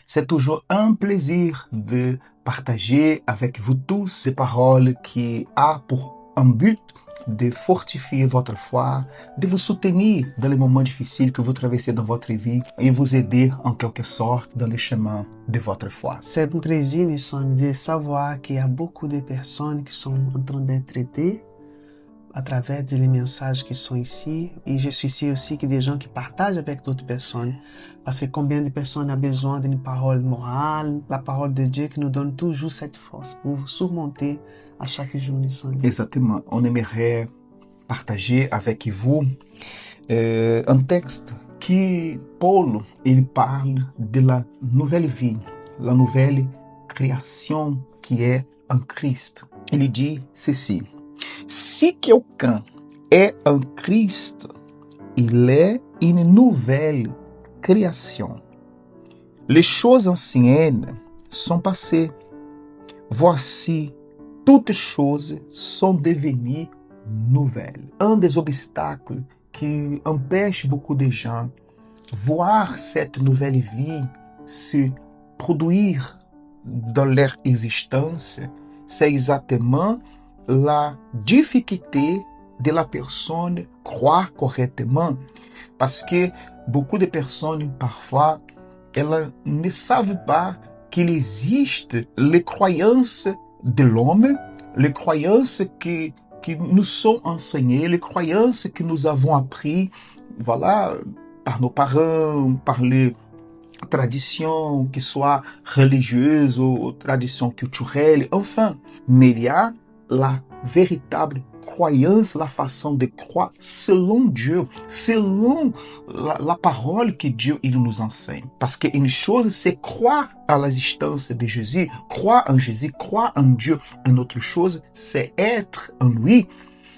C'est toujours un plaisir de partager avec vous tous des paroles qui ont pour un but de fortifier votre foi, de vous soutenir dans les moments difficiles que vous traversez dans votre vie et vous aider en quelque sorte dans le chemin de votre foi. C'est un plaisir, Nissan, de savoir qu'il y a beaucoup de personnes qui sont en train d'être traitées à travers les messages qui sont ici. Et je suis sûr aussi qu'il y a des gens qui partagent avec d'autres personnes. Parce que combien de personnes ont besoin d'une parole morale, la parole de Dieu qui nous donne toujours cette force pour surmonter à chaque jour, Nissan. Exatamente. On aimerait partager avec vous un texte que Paulo il parle de la nouvelle vie, la nouvelle création qui est en Christ. Il dit ceci: si quelqu'un est en Christ, il est une nouvelle création. Les choses anciennes sont passées. Voici, toutes choses sont devenues nouvelles. Un des obstacles qui empêche beaucoup de gens de voir cette nouvelle vie se produire dans leur existence, c'est exactement la difficulté de la personne croire correctement. Parce que beaucoup de personnes, parfois, elles ne savent pas qu'il existe les croyances de l'homme, les croyances qui nous sont enseignées, les croyances que nous avons apprises, voilà, par nos parents, par les traditions, que soient religieuses ou traditions culturelles, enfin. Mais il y a la véritable croyance, la façon de croire selon Dieu, selon la parole que Dieu il nous enseigne. Parce qu'une chose, c'est croire à l'existence de Jésus, croire en Jésus, croire en Dieu. Une autre chose, c'est être en lui.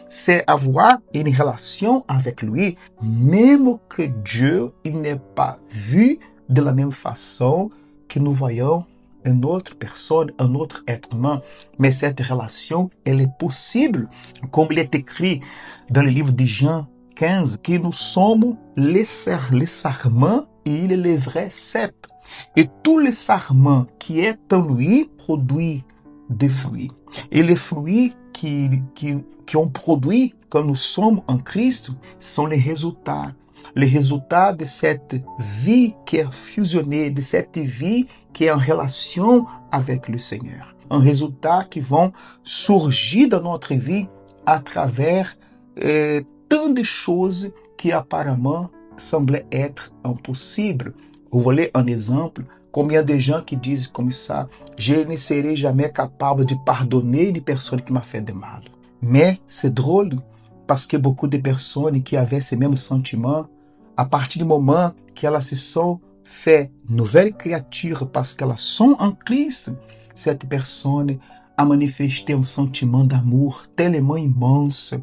C'est avoir une relation avec lui, même que Dieu il n'est pas vu de la même façon que nous voyons une autre personne, un autre être humain. Mais cette relation, elle est possible, comme il est écrit dans le livre de Jean 15, que nous sommes les sarments et il est le vrai cep. Et tous les sarments qui est en lui produit des fruits. Et les fruits qui ont produit quand nous sommes en Christ sont les résultats de cette vie qui est fusionnée, de cette vie qui est en relation avec le Seigneur. Un résultat qui vont surgir dans notre vie à travers tant de choses qui apparemment semblaient être impossibles. Vous voulez un exemple? Combien de gens qui disent comme ça: je ne serai jamais capable de pardonner une personne qui m'a fait de mal. Mais c'est drôle parce que beaucoup de personnes qui avaient ces mêmes sentiments, à partir du moment qu'elles se sont fait nouvelles créatures parce qu'elles sont en Christ, cette personne a manifesté un sentiment d'amour tellement immense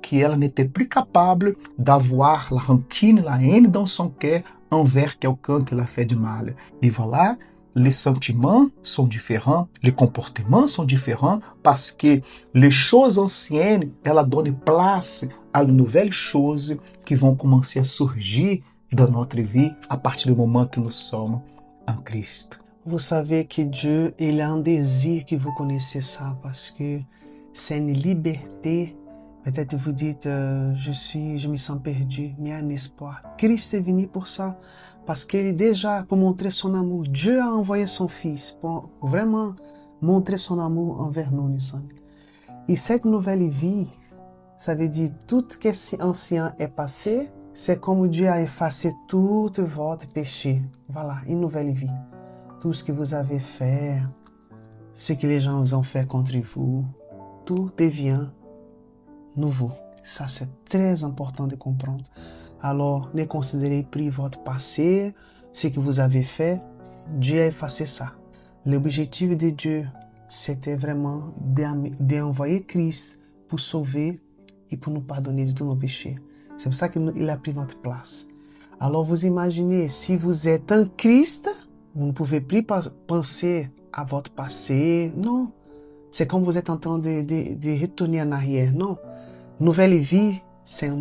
qu'elle n'était plus capable d'avoir la rancune, la haine dans son cœur envers quelqu'un qui l'a fait du mal. Et voilà, les sentiments sont différents, les comportements sont différents parce que les choses anciennes, elles donnent place à de nouvelles choses qui vont commencer à surgir dans notre vie à partir du moment que nous sommes en Christ. Vous savez que Dieu, il a un désir que vous connaissez ça parce que c'est une liberté. Peut-être vous dites, je me sens perdu, mais il y a un espoir. Christ est venu pour ça, parce qu'il est déjà pour montrer son amour. Dieu a envoyé son Fils pour vraiment montrer son amour envers nous, nous sommes. Et cette nouvelle vie, ça veut dire tout ce qui est ancien est passé, c'est comme Dieu a effacé tout votre péché. Voilà, une nouvelle vie. Tout ce que vous avez fait, ce que les gens ont fait contre vous, tout devient nouveau. Ça, c'est très important de comprendre. Alors, ne considérez plus votre passé, ce que vous avez fait. Dieu a effacé ça. L'objectif de Dieu, c'était vraiment d'envoyer Christ pour sauver et pour nous pardonner de tous nos péchés. C'est pour ça qu'il a pris notre place. Alors, vous imaginez, si vous êtes en Christ, vous ne pouvez plus penser à votre passé. Non. C'est comme vous êtes en train de retourner en arrière. Non. Nouvelle vie, c'est un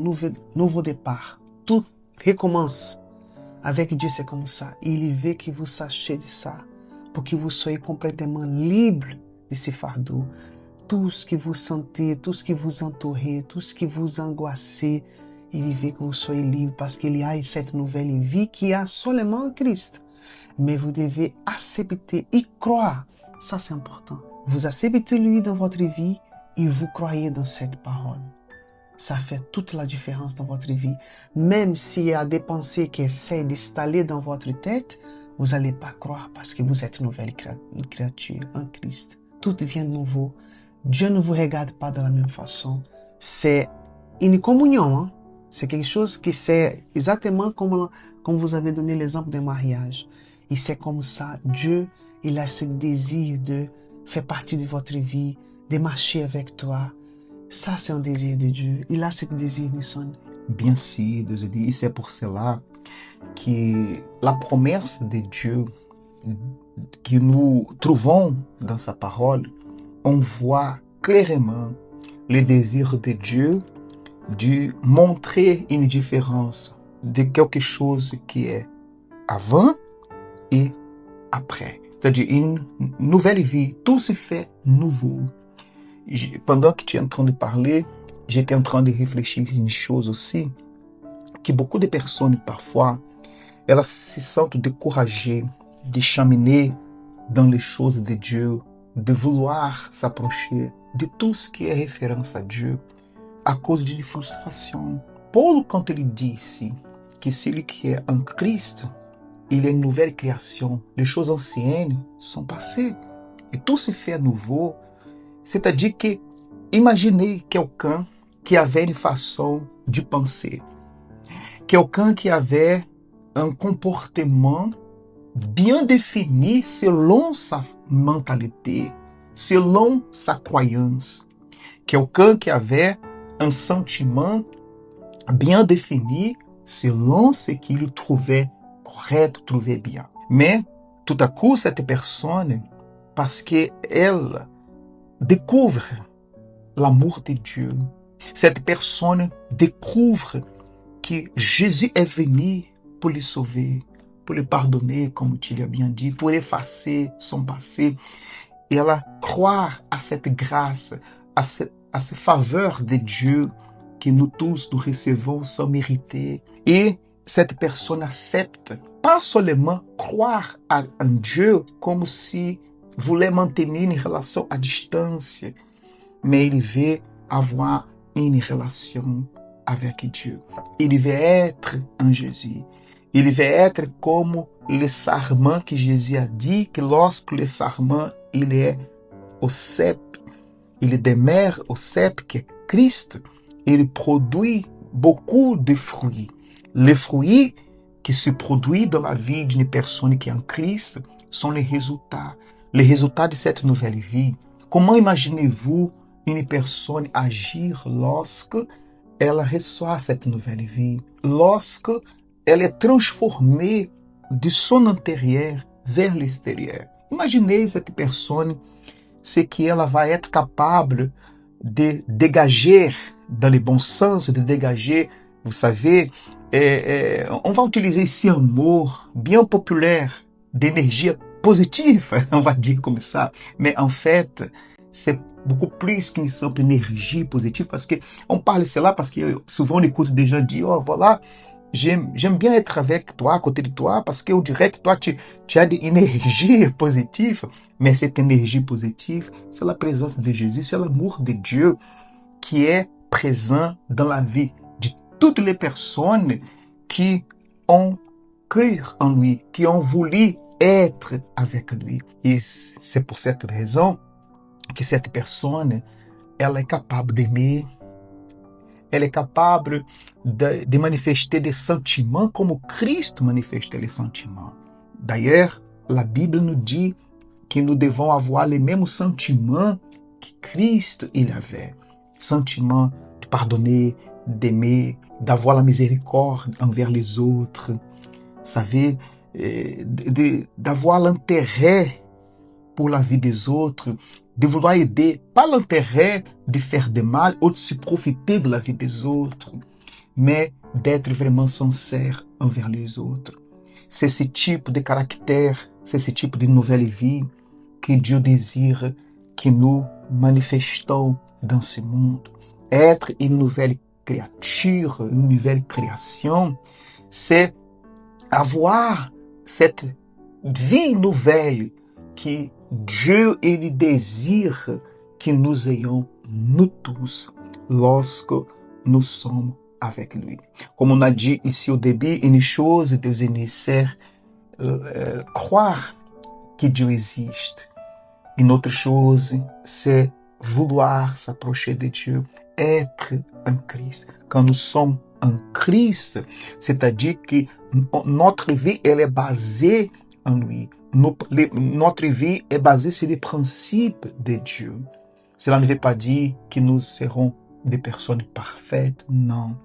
nouveau départ. Tout recommence. Avec Dieu, c'est comme ça. Il veut que vous sachiez de ça, pour que vous soyez complètement libre de ces fardeaux. Tout ce que vous sentez, tout ce qui vous entoure, tout ce qui vous angoisse, il veut que vous soyez libre parce qu'il y a cette nouvelle vie qui a seulement en Christ. Mais vous devez accepter, y croire. Ça, c'est important. Vous acceptez lui dans votre vie et vous croyez dans cette parole. Ça fait toute la différence dans votre vie. Même s'il y a des pensées qui essaient d'installer dans votre tête, vous n'allez pas croire parce que vous êtes une nouvelle créature en Christ. Tout devient nouveau. Dieu ne vous regarde pas de la même façon. C'est une communion. Hein? C'est quelque chose qui c'est exactement comme vous avez donné l'exemple d'un mariage. Et c'est comme ça. Dieu, il a ce désir de faire partie de votre vie, de marcher avec toi. Ça, c'est un désir de Dieu. Il a ce désir, Nilson. Bien sûr, Deus dit, et c'est pour cela que la promesse de Dieu que nous trouvons dans sa parole, on voit clairement le désir de Dieu de montrer une différence de quelque chose qui est avant et après. C'est-à-dire une nouvelle vie, tout se fait nouveau. Pendant que tu es en train de parler, j'étais en train de réfléchir à une chose aussi, que beaucoup de personnes parfois, elles se sentent découragées de cheminer dans les choses de Dieu, de vouloir s'approcher de tout ce qui est référence à Dieu, à cause d'une frustration. Paul, quand il dit ici que celui qui est en Christ, il est une nouvelle création, les choses anciennes sont passées et tout se fait à nouveau. C'est-à-dire que, imaginez quelqu'un qui avait une façon de penser, quelqu'un qui avait un comportement bien défini selon sa mentalité, selon sa croyance, quelqu'un qui avait un sentiment bien défini selon ce qu'il trouvait correct, trouvait bien. Mais tout à coup, cette personne, parce qu'elle découvre l'amour de Dieu, cette personne découvre que Jésus est venu pour le sauver, pour le pardonner, comme tu l'as bien dit, pour effacer son passé. Et elle croit à cette grâce, à cette faveur de Dieu que nous tous nous recevons sans mériter. Et cette personne accepte pas seulement croire à un Dieu comme si voulait maintenir une relation à distance, mais il veut avoir une relation avec Dieu. Il veut être en Jésus. Il veut être comme le sarment que Jésus a dit, que lorsque le sarment il est au cep, il demeure au cep qui est Christ, il produit beaucoup de fruits. Les fruits qui se produisent dans la vie d'une personne qui est en Christ sont les résultats de cette nouvelle vie. Comment imaginez-vous une personne agir lorsque elle reçoit cette nouvelle vie, lorsque elle est transformée de son intérieur vers l'extérieur? Imaginez cette personne, ce qu'elle va être capable de dégager dans le bon sens, de dégager, vous savez, on va utiliser ici un mot bien populaire, d'énergie positive, on va dire comme ça. Mais en fait, c'est beaucoup plus qu'une simple énergie positive, parce que on parle de cela parce que souvent on écoute des gens dire, oh voilà, j'aime bien être avec toi, à côté de toi, parce qu'on dirait que toi, tu as une énergie positive. Mais cette énergie positive, c'est la présence de Jésus, c'est l'amour de Dieu qui est présent dans la vie de toutes les personnes qui ont cru en lui, qui ont voulu être avec lui. Et c'est pour cette raison que cette personne, elle est capable d'aimer, elle est capable de manifester des sentiments comme Christ manifestait les sentiments. D'ailleurs, la Bible nous dit que nous devons avoir les mêmes sentiments que Christ il avait. Sentiments de pardonner, d'aimer, d'avoir la miséricorde envers les autres. Vous savez, d'avoir l'intérêt pour la vie des autres, de vouloir aider, pas l'intérêt de faire du mal ou de se profiter de la vie des autres, mais d'être vraiment sincère envers les autres. c'est ce type de caractère, c'est ce type de nouvelle vie que Dieu désire que nous manifestons dans ce monde. Être une nouvelle créature, une nouvelle création, c'est avoir cette vie nouvelle que Dieu il désire que nous ayons, nous tous, lorsque nous sommes avec lui. Comme on a dit ici au début, une chose Dieu nécessaire, croire que Dieu existe. Une autre chose, c'est vouloir s'approcher de Dieu, être en Christ. Quand nous sommes en Christ, c'est-à-dire que notre vie elle est basée en lui. Notre vie est basée sur les principes de Dieu. Cela ne veut pas dire que nous serons des personnes parfaites, non.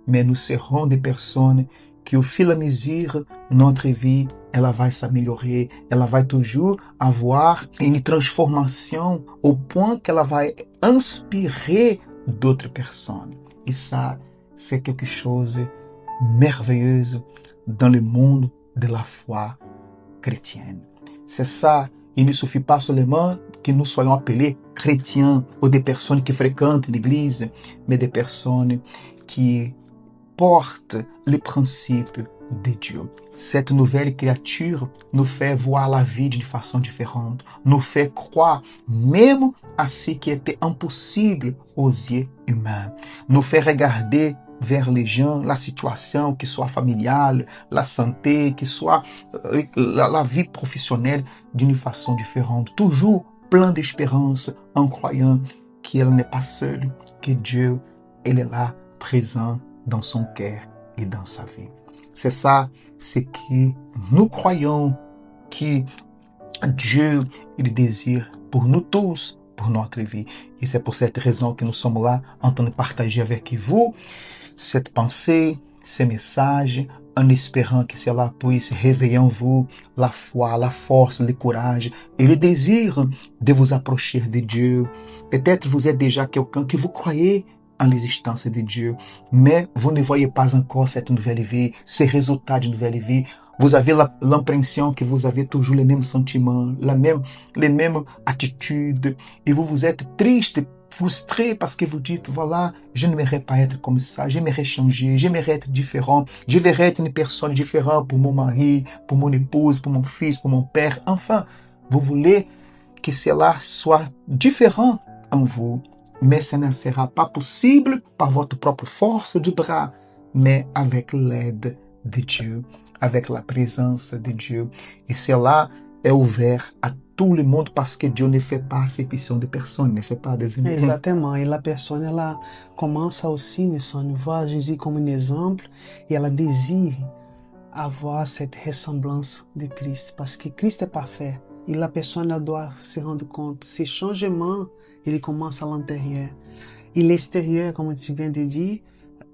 Mais nous serons des personnes qui, au fil et à mesure, notre vie, elle va s'améliorer, elle va toujours avoir une transformation au point qu'elle va inspirer d'autres personnes. Et ça, c'est quelque chose de merveilleux dans le monde de la foi chrétienne. C'est ça, il ne suffit pas seulement que nous soyons appelés chrétiens ou des personnes qui fréquentent l'église, mais des personnes qui portent les principes de Dieu. Cette nouvelle créature nous fait voir la vie d'une façon différente, nous fait croire même à ce qui était impossible aux yeux humains, nous fait regarder vers les gens, la situation, qui soit familiale, la santé, qui soit la vie professionnelle d'une façon différente, toujours plein d'espérance en croyant qu'elle n'est pas seule, que Dieu, il est là, présent dans son cœur et dans sa vie. C'est ça, c'est que nous croyons que Dieu, il désire pour nous tous, pour notre vie. Et c'est pour cette raison que nous sommes là en train de partager avec vous cette pensée, ces messages, en espérant que cela puisse réveiller en vous la foi, la force, le courage et le désir de vous approcher de Dieu. Peut-être vous êtes déjà quelqu'un que vous croyez en l'existence de Dieu, mais vous ne voyez pas encore cette nouvelle vie, ces résultats de nouvelle vie. Vous avez l'impression que vous avez toujours les mêmes sentiments, les mêmes attitudes, et vous êtes triste, frustré parce que vous dites, voilà, je n'aimerais pas être comme ça, j'aimerais changer, j'aimerais être différent, je verrais être une personne différente pour mon mari, pour mon épouse, pour mon fils, pour mon père. Enfin, vous voulez que cela soit différent en vous. Mais ce ne sera pas possible par votre propre force du bras, mais avec l'aide de Dieu, avec la présence de Dieu. Et cela est ouvert à tout le monde parce que Dieu ne fait pas aception de personne, n'est-ce pas? Exatamente. E a pessoa, ela começa aussi, voir Jésus comme un exemple et elle désire avoir cette ressemblance de Christ parce que Christ est parfait. Et la personne elle doit se rendre compte, ces changements, ils commencent à l'intérieur. Et l'extérieur, comme tu viens de dire,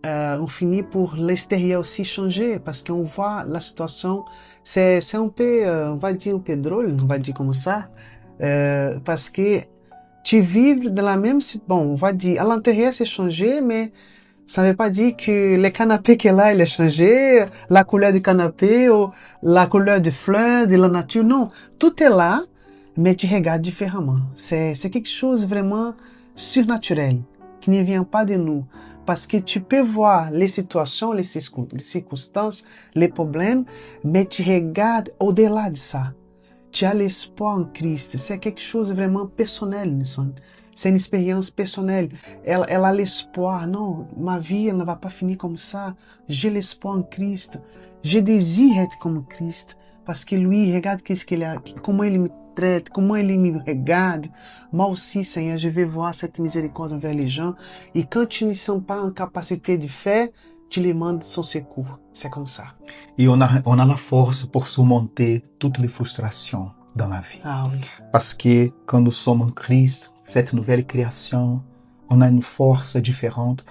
on finit pour l'extérieur aussi changer, parce qu'on voit la situation, c'est un peu, on va dire un peu drôle, on va dire comme ça, parce que tu vis dans la même, bon, on va dire, à l'intérieur c'est changé, mais ça ne veut pas dire que le canapé qui est là, il est changé, la couleur du canapé, ou la couleur des fleurs, de la nature. Non, tout est là, mais tu regardes différemment. C'est quelque chose vraiment surnaturel, qui ne vient pas de nous. Parce que tu peux voir les situations, les circonstances, les problèmes, mais tu regardes au-delà de ça. Tu as l'espoir en Christ. C'est quelque chose vraiment personnel, Nissan. C'est une expérience personnelle. Elle a l'espoir. Non, ma vie, elle ne va pas finir comme ça. J'ai l'espoir en Christ. Je désire être comme Christ. Parce que lui, regarde comment il me traite, comment il me regarde. Moi aussi, Seigneur, je vais voir cette miséricorde envers les gens. Et quand tu ne sens pas en capacité de faire, tu lui demandes son secours. C'est comme ça. Et on a la force pour surmonter toutes les frustrations dans la vie. Ah oui. Parce que quand nous sommes en Christ, cette nouvelle création, on a une force différente.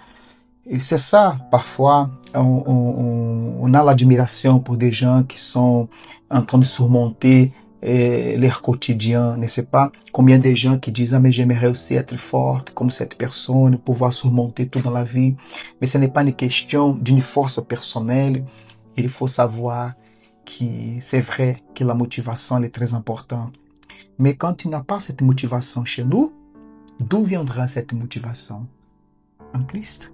Et c'est ça, parfois, on a l'admiration pour des gens qui sont en train de surmonter leur quotidien, n'est-ce pas? Combien de gens qui disent, ah, mais j'aimerais aussi être forte comme cette personne, pouvoir surmonter tout dans la vie. Mais ce n'est pas une question d'une force personnelle. Il faut savoir c'est vrai que la motivation elle est très importante. Mais quand tu n'as pas cette motivation chez nous, d'où viendra cette motivation? En Christ.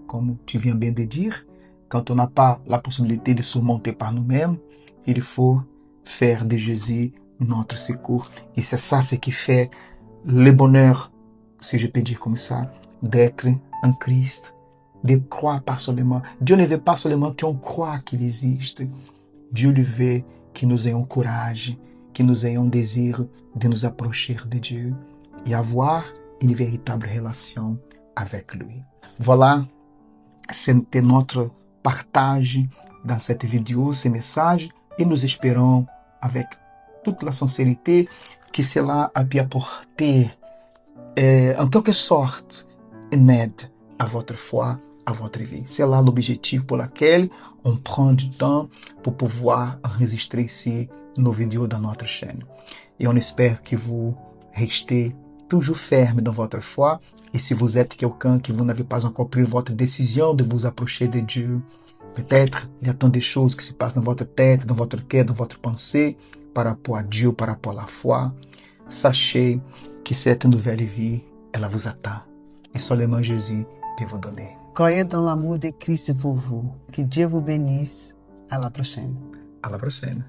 Comme tu viens bien de dire, quand on n'a pas la possibilité de surmonter par nous-mêmes, il faut faire de Jésus notre secours. Et c'est ça ce qui fait le bonheur, si je peux dire comme ça, d'être en Christ, de croire pas seulement. Dieu ne veut pas seulement qu'on croit qu'il existe. Dieu lui veut que nous ayons courage, que nous ayons désir de nous approcher de Dieu et avoir une véritable relation avec lui. Voilà, c'était notre partage dans cette vidéo, ces messages, et nous espérons avec toute la sincérité que cela a pu apporter en quelque sorte une aide à votre foi, à votre vie. C'est là l'objectif pour lequel on prend du temps pour pouvoir enregistrer ici nos vidéos dans notre chaîne. Et on espère que vous restez toujours ferme dans votre foi. Et si vous êtes quelqu'un que vous n'avez pas encore pris votre décision de vous approcher de Dieu, peut-être il y a tant de choses qui se passent dans votre tête, dans votre cœur, dans votre pensée, par rapport à Dieu, par rapport à la foi. Sachez que cette nouvelle vie, elle vous attend. Et seulement Jésus peut vous donner. Croyez dans l'amour de Christ pour vous. Que Dieu vous bénisse. À la prochaine. À la prochaine.